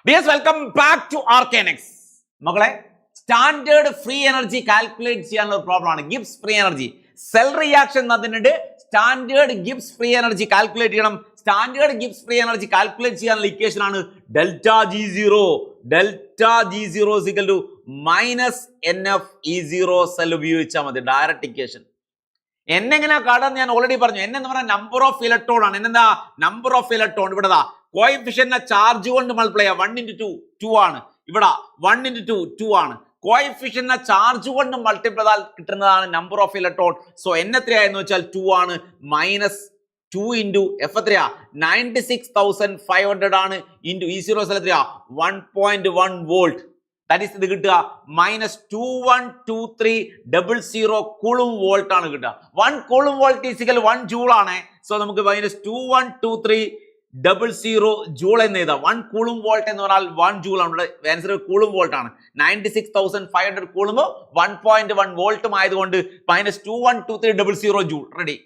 Dears welcome back to Arcanex. മക്കളെ, standard free energy calculate ചെയ്യാനുള്ള ഒരു പ്രോബ്ലം ആണ്. Gibbs free energy cell reaction എന്നതിനുണ്ട്. Standard Gibbs free energy calculate ചെയ്യണം. Standard Gibbs free energy calculate ചെയ്യാനുള്ള equation ആണ് delta G zero. Delta G zero is equal to minus n F E zero cell ഉപയോഗിച്ചാൽ മതി. Direct equation. എന്നെങ്ങനെയാ കാണാന്ന് ഞാൻ already പറഞ്ഞു. എന്ന് പറഞ്ഞാൽ നമ്പർ ഓഫ് ഇലക്ട്രോൺ ആണ്. എന്നെന്താ നമ്പർ ഓഫ് ഇലക്ട്രോൺ. ഇവിടെ കോയിഫിഷ്യന്റ് ചാർജ് കൊണ്ട് മൾട്ടിപ്ലൈ ചെയ്യാം. 1 into 2 2 ആണ്. ഇവിടെ 1 into 2 2 ആണ്. കോയിഫിഷ്യന്റ് ചാർജ് കൊണ്ട് മൾട്ടിപ്ലൈ ചെയ്താൽ കിട്ടുന്നതാണ് number of electron. So n എത്രയായെന്ന് വെച്ചാൽ 2 ആണ്. മൈനസ് 2 into എഫ് എത്രയാ 96,500 ആണ്. ഇൻറ്റു ഇ സീറോ സെൽ എത്രയാ 1.1 വോൾട്ട്. ദാറ്റ് ഈസ് ഇത് കിട്ടുക മൈനസ് 212300 കൂളും വോൾട്ട് ആണ് കിട്ടുക. 1 കൂളും വോൾട്ട് ഈസിക്കൽ 1 ജൂൾ ആണ്. സോ നമുക്ക് മൈനസ് 212300 ജൂൾ എന്ന് എഴുതാം. 1 കൂളും വോൾട്ട് എന്ന് പറഞ്ഞാൽ 1 ജൂൾ ആണ്. ഇവിടെ ആൻസർ കൂളും വോൾട്ട് ആണ്. 96,500 കൂളും 1.1 വോൾട്ടും ആയതുകൊണ്ട് മൈനസ് 212300 ജൂൾ. റെഡി.